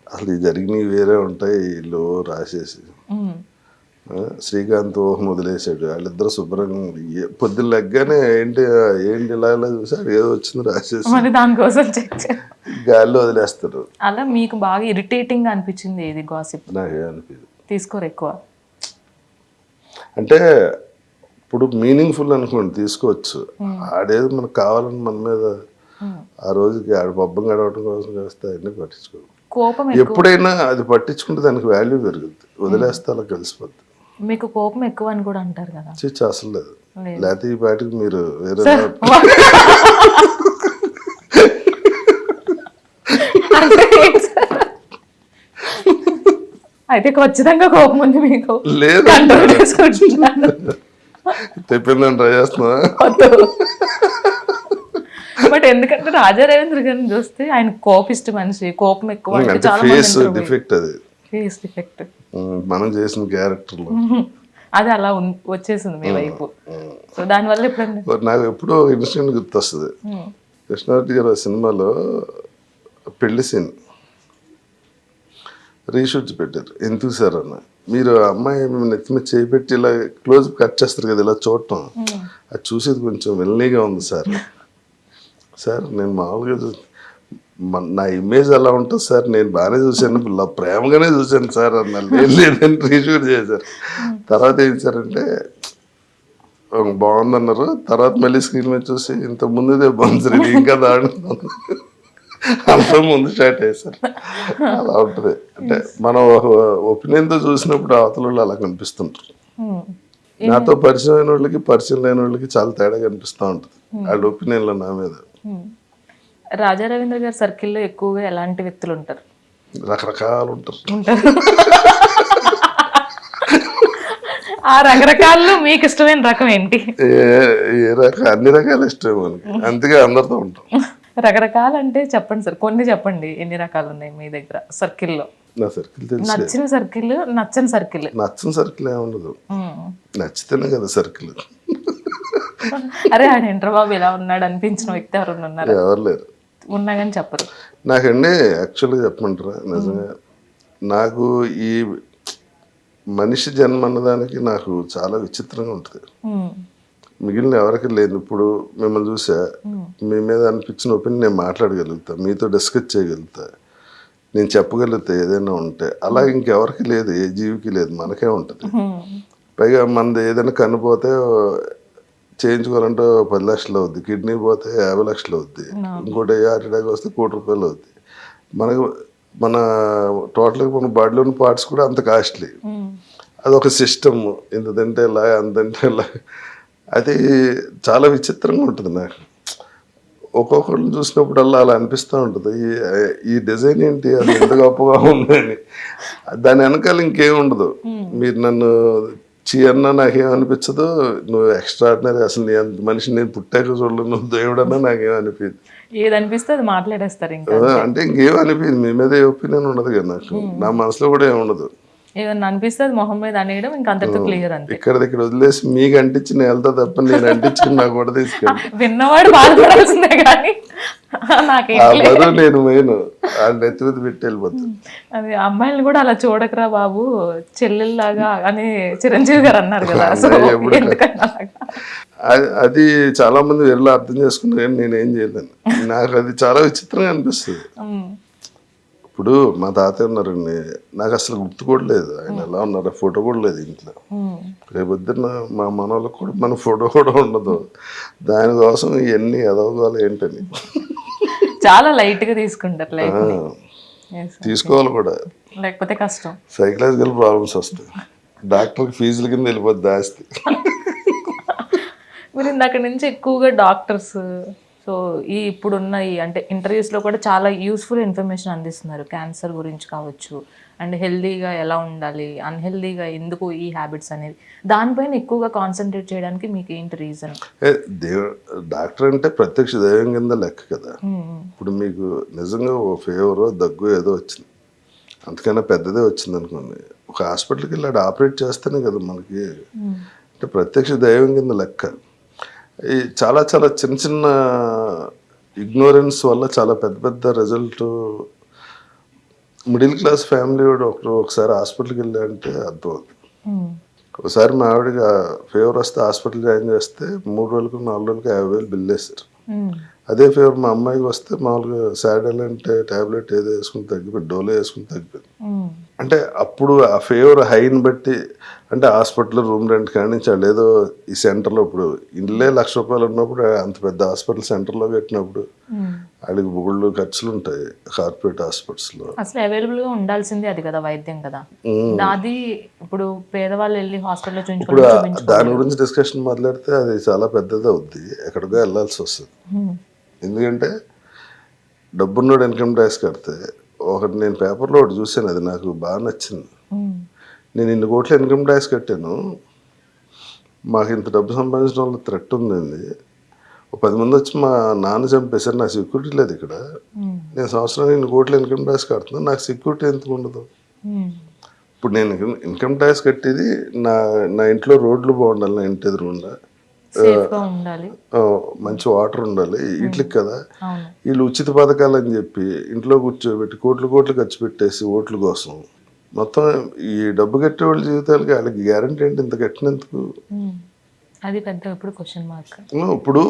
అసలు ఈ జరిగినవి వేరే ఉంటాయి, వీళ్ళు రాసేసి. శ్రీకాంత్ ఊహం వదిలేసాడు, వాళ్ళిద్దరు శుభ్రంగా పొద్దున్న లెగ్గానే ఏంటి ఇలా చూసాడు, ఏదో వచ్చింది రాసేసి దానికోసం గాల్లో వదిలేస్తారు. అలా మీకు బాగా ఇరిటేటింగ్ అనిపించింది ఏది గాసిప్? నాకే అనిపించదు. తీసుకోరు ఎక్కువ అంటే ఇప్పుడు మీనింగ్ఫుల్ అనుకోండి తీసుకోవచ్చు, ఆడేదో మనకు కావాలని మన మీద ఆ రోజుకి ఆడ పబ్బం గడవటం కోసం చేస్తే అవన్నీ పట్టించుకో. కోపం ఎప్పుడైనా అది పట్టించుకుంటే దానికి వాల్యూ పెరుగుద్ది, వదిలేస్తే అలా కలిసిపోద్ది. మీకు కోపం ఎక్కువ అని కూడా అంటారు కదా? చిచ్చు అసలు లేదు, లేకపోతే ఈ పాటికి మీరు వేరే అయితే ఖచ్చితంగా కోపం ఉంది మీకు? లేదు, తెప్పిందని ట్రై చేస్తున్నా. బట్ ఎందుకంటే రాజా రవీంద్ర గారిని చూస్తే ఆయన కోపిష్ట మనిషి, కోపం ఎక్కువ. ఫేస్ డిఫెక్ట్, అది ఫేస్ డిఫెక్ట్ మనం చేసిన క్యారెక్టర్లో అది అలా వచ్చేసింది మీ వైపు. సో దానివల్ల ఎప్పుడన్నా నాకు ఎప్పుడో ఇన్సిడెంట్ గుర్తొస్తుంది. కృష్ణారెడ్డి గారు సినిమాలో పెళ్లి సీన్ రీషూట్ పెట్టారు. ఎందుకు సార్ అన్న, మీరు అమ్మాయి నెత్తి మీద చేపెట్టి ఇలా క్లోజ్ కట్ చేస్తారు కదా, ఇలా చూడటం, అది చూసేది కొంచెం వెల్నీగా ఉంది సార్. సార్ నేను మామూలుగా నా ఇమేజ్ అలా ఉంటుంది సార్, నేను బాగానే చూశాను, ప్రేమగానే చూశాను సార్ అన్నారు. లేదని రీషూట్ చేశారు. తర్వాత ఏం సారంటే బాగుందన్నారు, తర్వాత మళ్ళీ స్క్రీన్ మీద చూసి ఇంత ముందుదే బాగుంది సార్, ఇది ఇంకా దాడుతుంది, అంత ముందు స్టార్ట్ అయ్యారు. అలా ఉంటుంది. అంటే మనం ఒపీనియన్తో చూసినప్పుడు అవతల అలా కనిపిస్తుంటారు. నాతో పరిచయం అయిన వాళ్ళకి పరిచయం లేని వాళ్ళకి చాలా తేడా కనిపిస్తూ ఉంటుంది వాళ్ళ ఒపీనియన్లో నా మీద. రాజా రవీంద్ర గారి సర్కిల్లో ఎక్కువగా ఎలాంటి వ్యక్తులు ఉంటారు? రకరకాలు ఉంటారు. ఆ రకరకాల్లో మీకు ఇష్టమైన రకం ఏంటి? ఏ రకం, అన్ని రకాలు ఇష్టం మనకి, అందుకే అందరితో ఉంటాం. రకరకాలు అంటే చెప్పండి సార్, కొన్ని చెప్పండి. ఎన్ని రకాలు ఉన్నాయి మీ దగ్గర సర్కిల్లో? నా సర్కిల్ తెలుసు. నచ్చిన సర్కిల్, నచ్చని సర్కిల్. నచ్చని సర్కిల్ ఏముండదు, నచ్చితేనే కదా సర్కిల్. అరే ఆయన ఇంటర్బాబు ఇలా ఉన్నాడు అనిపించిన వ్యక్తి ఎవరు ఉన్నారు? ఎవరు లేరు. ఉన్నా కానీ చెప్పరు. నాకండి యాక్చువల్గా చెప్పమంటారా, నిజంగా నాకు ఈ మనిషి జన్మ అన్నదానికి నాకు చాలా విచిత్రంగా ఉంటుంది. మిగిలిన ఎవరికి లేదు. ఇప్పుడు మిమ్మల్ని చూసా, మీ మీద అనిపించిన ఒపీనియన్ నేను మాట్లాడగలుగుతా, మీతో డిస్కస్ చేయగలుగుతా, నేను చెప్పగలుగుతా ఏదైనా ఉంటే. అలా ఇంకెవరికి లేదు, ఏ జీవికి లేదు, మనకే ఉంటుంది. పైగా మనది ఏదైనా కనిపోతే చేయించుకోవాలంటే 10 లక్షలు అవుద్ది, కిడ్నీ పోతే 50 లక్షలు అవుద్ది, ఇంకోటి హార్ట్ అటాక్ వస్తే 1 కోటి రూపాయలు అవుద్ది. మన టోటల్గా మన బాడీలోని పార్ట్స్ కూడా అంత కాస్ట్లీ. అదొక సిస్టమ్, ఇంత తింటే ఇలా అంతంటే ఇలా. అది చాలా విచిత్రంగా ఉంటుంది నాకు. ఒక్కొక్కరిని చూసినప్పుడల్లా అలా అనిపిస్తూ ఉంటుంది, ఈ డిజైన్ ఏంటి, అది ఎంత గొప్పగా ఉందని. దాని వెనకాల ఇంకేం ఉండదు. మీరు నన్ను చీ అన్నా నాకేమనిపించదు, నువ్వు ఎక్స్ట్రాడినరీ, అసలు నీ అంత మనిషి నేను పుట్టాక చూడలేదు, నువ్వు దేవుడన్నా నాకేమనిపించదు. ఏది అనిపిస్తే అది మాట్లాడేస్తారు ఇంకా. అంటే ఇంకేం అనిపించదు, మీ మీద ఏ ఒపీనియన్ ఉండదు కదా నాకు, నా మనసులో కూడా ఏముండదు. ఏదన్నా అనిపిస్తే అది మొహం మీద అనేయడం, ఇంకా అంతటితో క్లియర్ అంతే. ఇక్కడ వదిలేసి మీకు అంటించి నేను వెళ్తా తప్ప, నేను అంటించుకుని నాకు కూడా తీసుకెళ్ళి విన్నవాడు బాధపడాల్సిందే కానీ నాకేం ఆ బరువు నేను మెయిన్ ఆ నెత్తి మీద పెట్టి వెళ్ళిపోతాను. అది అమ్మాయిలు కూడా అలా చూడకరా బాబు చెల్లెల్లాగా అని చిరంజీవి గారు అన్నారు కదా. సో ఎందుకన్నా అది చాలా మంది వెళ్ళి అర్థం చేసుకున్నారు కానీ నేనేం చేయలేను. నాకు అది చాలా విచిత్రంగా అనిపిస్తుంది. ఇప్పుడు మా తాతయ్య ఉన్నారండి, నాకు అసలు గుర్తు కూడా లేదు ఆయన ఎలా ఉన్నారు, ఫోటో కూడా లేదు ఇంట్లో. రేపొద్దున మా మనోళ్ళకి కూడా మన ఫోటో కూడా ఉండదు. దానికోసం ఇవన్నీ ఎదవగాలి ఏంటని చాలా లైట్ గా తీసుకుంటారు లైఫ్. తీసుకోవాలి కూడా, లేకపోతే కష్టం. సైకలాజికల్ ప్రాబ్లమ్స్ వస్తాయి. డాక్టర్కి ఫీజుల కింద వెళ్ళిపోద్ది ఆస్తి. మీరు ఇందాక నుంచి ఎక్కువగా డాక్టర్స్, సో ఈ ఇప్పుడున్న ఈ అంటే ఇంటర్వ్యూస్లో కూడా చాలా యూస్ఫుల్ ఇన్ఫర్మేషన్ అందిస్తున్నారు. క్యాన్సర్ గురించి కావచ్చు, అండ్ హెల్దీగా ఎలా ఉండాలి, అన్హెల్దీగా ఎందుకు ఈ హ్యాబిట్స్ అనేవి, దానిపైన ఎక్కువగా కాన్సన్ట్రేట్ చేయడానికి మీకు ఏంటి రీజన్? డాక్టర్ అంటే ప్రత్యక్ష దైవం కింద లెక్క కదా. ఇప్పుడు మీకు నిజంగా ఓ ఫీవర్ దగ్గు ఏదో వచ్చింది, అంతకన్నా పెద్దదే వచ్చింది అనుకోండి, ఒక హాస్పిటల్కి వెళ్ళి ఆపరేట్ చేస్తేనే కదా మనకి, అంటే ప్రత్యక్ష దైవం కింద లెక్క. ఈ చాలా చాలా చిన్న చిన్న ఇగ్నోరెన్స్ వల్ల చాలా పెద్ద పెద్ద రిజల్ట్. మిడిల్ క్లాస్ ఫ్యామిలీ వాడు ఒకసారి హాస్పిటల్కి వెళ్ళాలంటే అర్థమవుతుంది. ఒకసారి మా ఆవిడకి ఫీవర్ వస్తే హాస్పిటల్ జాయిన్ చేస్తే 3 రోజులకు 4 రోజులకు 50,000 బిల్ వేస్తారు. అదే ఫీవర్ మా అమ్మాయికి వస్తే మామూలుగా సాడల్ అంటే ట్యాబ్లెట్ ఏదో వేసుకుని తగ్గిపోయి, డోలో వేసుకుని తగ్గిపోయింది. అంటే అప్పుడు ఆ ఫీవర్ హైని బట్టి, అంటే హాస్పిటల్ రూమ్ రెంట్ కాడి నుంచి వాళ్ళు ఏదో ఈ సెంటర్లో, ఇప్పుడు ఇల్లే ₹1,00,000 ఉన్నప్పుడు అంత పెద్ద హాస్పిటల్ సెంటర్లో పెట్టినప్పుడు వాళ్ళకి బుగుళ్ళు ఖర్చులు ఉంటాయి కార్పొరేట్ హాస్పిటల్స్లో. అసలు అవైలబుల్గా ఉండాల్సిందే అది కదా వైద్యం కదా. అది ఇప్పుడు పేదవాళ్ళు వెళ్ళి హాస్పిటల్లో ఇప్పుడు దాని గురించి డిస్కషన్ మాట్లాడితే అది చాలా పెద్దది అవుద్ది, ఎక్కడికో వెళ్ళాల్సి వస్తుంది. ఎందుకంటే డబ్బున్నోడు ఇన్కమ్ ట్యాక్స్ కడితే, ఒకటి నేను పేపర్లో ఒకటి చూసాను, అది నాకు బాగా నచ్చింది. నేను 2 కోట్ల ఇన్కమ్ ట్యాక్స్ కట్టాను, మాకు ఇంత డబ్బు సంపాదించడం వల్ల థ్రెట్ ఉందండి, 10 మంది వచ్చి మా నాన్న చంపేశారు, నాకు సెక్యూరిటీ లేదు ఇక్కడ, నేను సంవత్సరానికి 2 కోట్ల ఇన్కమ్ ట్యాక్స్ కడుతున్నాను, నాకు సెక్యూరిటీ ఎందుకు ఉండదు? ఇప్పుడు నేను ఇన్కమ్ ట్యాక్స్ కట్టేది నా ఇంట్లో రోడ్లు బాగుండాలి, నా ఇంటి ఎదురుగుండా మంచి వాటర్ ఉండాలి, వీటికి కదా. వీళ్ళు ఉచిత పథకాలు అని చెప్పి ఇంట్లో కూర్చోబెట్టి కోట్లు ఖర్చు పెట్టేసి ఓట్ల కోసం, మొత్తం ఈ డబ్బు కట్టే వాళ్ళ జీవితాలకి వాళ్ళకి గ్యారంటీ ఏంటి ఇంత కట్టినందుకు? అది పెద్ద ఇప్పుడు క్వశ్చన్ మార్క్. ఇప్పుడు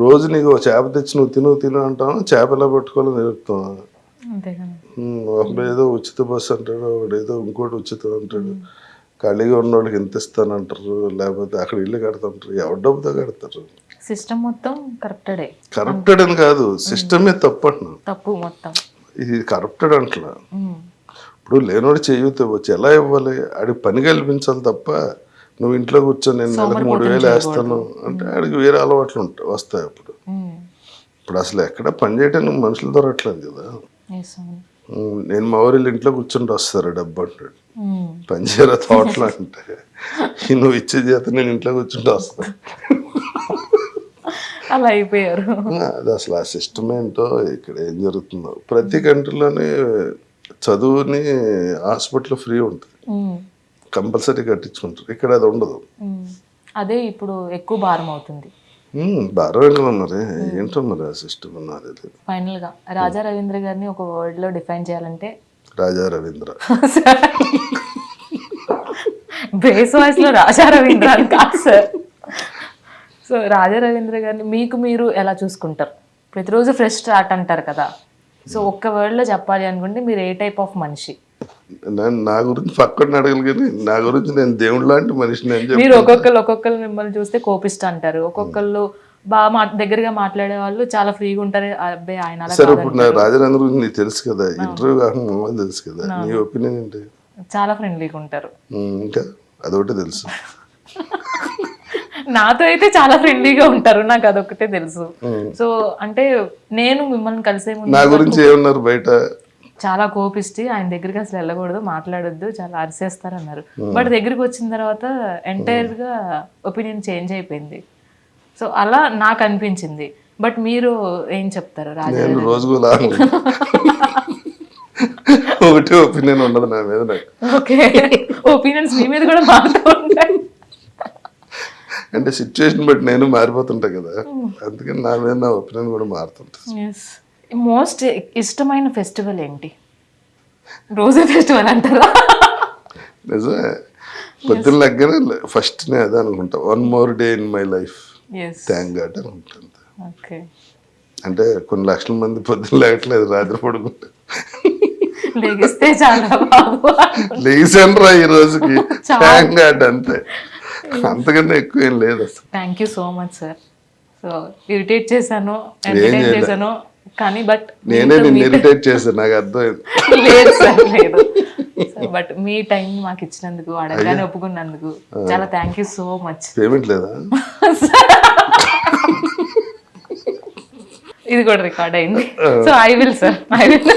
రోజు నీకు చేప తెచ్చి నువ్వు తిను అంటాం, చేప ఎలా పట్టుకోవాలో నేర్పుతాం. ఒకడు ఏదో ఉచిత బస్సు అంటాడు, ఒకడు ఏదో ఇంకోటి ఉచితం అంటాడు, ఖాళీగా ఉన్న వాళ్ళకి ఎంత ఇస్తానంటారు, లేకపోతే అక్కడ ఇల్లు కడతాంటారు, ఎవరి డబ్బుతో కడతారు? సిస్టమ్ మొత్తం కరప్టెడ్ అని కాదు, సిస్టమే తప్పు అంటున్నాను. తప్పు మొత్తం ఇది కరప్టెడ్ అంటున్నా. ఇప్పుడు లేనోడు చేయూత వచ్చి ఎలా ఇవ్వాలి? ఆడికి పని కల్పించాలి తప్ప, నువ్వు ఇంట్లో కూర్చొని నేను నెలకు 3,000 వేస్తాను అంటే ఆడికి వేరే అలవాట్లు వస్తాయి. ఇప్పుడు అసలు ఎక్కడ పని చేయడానికి మనుషులు దొరకట్లేదు కదా. నేను మా ఊరిలో ఇంట్లో కూర్చుంటూ వస్తారు డబ్బు అంటాడు, పని చేయరా తోటలో అంటే, నువ్వు ఇచ్చే చేత నేను ఇంట్లో కూర్చుంటూ వస్తాను. అలా అయిపోయారు. అది అసలు ఆ సిస్టమ్ ఏంటో, ఇక్కడ ఏం జరుగుతుందో. ప్రతి కంట్రీలోనే చదువుని హాస్పిటల్ ఫ్రీ ఉంటుంది, కంపల్సరీ కట్టించుకుంటారు, ఇక్కడ అది ఉండదు. అదే ఇప్పుడు ఎక్కువ భారం అవుతుంది. భారం ఏంటో మరి, ఏంటో మరి ఆ సిస్టమ్ అన్నది. ఫైనల్ గా రాజా రవీంద్ర గారిని ఒక వర్డ్ లో డిఫైన్ చేయాలంటే? రాజా రవీంద్ర. బేస్ వాయిస్ లో రాజా రవీంద్ర అని కాదు సార్. సో రాజా రవీంద్ర గారిని మీకు మీరు ఎలా చూసుకుంటారు? ప్రతిరోజు ఫ్రెష్ స్టార్ట్ అంటారు కదా, సో ఒక్క వర్డ్ లో చెప్పాలి అనుకుంటే మీరు ఏ టైప్ ఆఫ్ మనిషి? నా గురించి పక్కన అడగలు కానీ నా గురించి నేను దేవుడు లాంటి మనిషిని అని చెప్పి. మీరు ఒక్కొక్కరు మిమ్మల్ని చూస్తే కోపిస్తా అంటారు, ఒక్కొక్కళ్ళు బాగా దగ్గరగా మాట్లాడే వాళ్ళు చాలా ఫ్రీగా ఉంటారు. అబ్బాయి ఆయన సరే, ఇప్పుడు నా రాజారాంధ్ర గురించి నీకు తెలుసు కదా, ఇంటర్వ్యూ కాకుండా తెలుసు కదా, నీ ఒపీనియన్ ఏంటి? చాలా ఫ్రెండ్లీగా ఉంటారు. ఇంకా అదొకటే తెలుసు. నాతో అయితే చాలా ఫ్రెండ్లీగా ఉంటారు, నాకు అదొకటే తెలుసు. సో అంటే నేను మిమ్మల్ని కలిసే ముందు నా గురించి ఏమన్నారు బయట? చాలా కోపిస్తే ఆయన దగ్గరికి అసలు వెళ్ళకూడదు, మాట్లాడొద్దు, చాలా అరిసేస్తారు అన్నారు. బట్ దగ్గరికి వచ్చిన తర్వాత ఎంటైర్గా ఒపీనియన్ చేంజ్ అయిపోయింది. సో అలా నాకు అనిపించింది. బట్ మీరు ఏం చెప్తారు రాజా? నేను రోజుకు ఒకటే ఒపీనియన్ ఉండదు నా మీద నాకు. ఓకే, ఒపీనియన్స్ మీ మీద కూడా మారుతూ ఉంటాయి. అంటే సిచ్యువేషన్ బట్టి నేను మారిపోతుంటా కదా, అందుకని నా మీద నా ఒపీనియన్ కూడా మారుతుంటుంది. మోస్ట్ ఇష్టమైన ఫెస్టివల్ ఏంటి? రోజా ఫెస్టివల్ అంటారా? నిజమే, పొద్దున్న లెక్కనే ఫస్ట్ నేను అదే అనుకుంటా, 1 more day in my life, thank God అని ఉంటుంది. ఓకే, అంటే కొన్ని లక్షల మంది పొద్దున్న లేకట్లేదు, రాత్రి పడుకుంటా. లెగిస్తే చాలా బాబు లేచాను రా ఈ రోజుకి, థ్యాంక్ గాడ్ అంతే, అంతకన్నా ఎక్కువ ఏం లేదు అసలు. Thank you so much sir. So irritate చేశాను, ఎంటర్టైన్ చేశాను, కానీ బట్ నేనే నిన్ను ఇరిటేట్ చేశాను, నాకు అర్థమైంది. లేదు సార్, లేదు. బట్ మీ టైం మాకు ఇచ్చినందుకు, అడగగానే ఒప్పుకున్నందుకు చాలా thank you so much. Payment లేదా? ఇది కూడా రికార్డ్ అయింది. So I will sir, I will.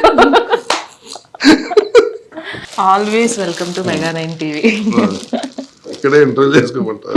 Always welcome to mega 9 TV. ఇక్కడే ఇంటర్వ్యూ చేసుకోమంటారు.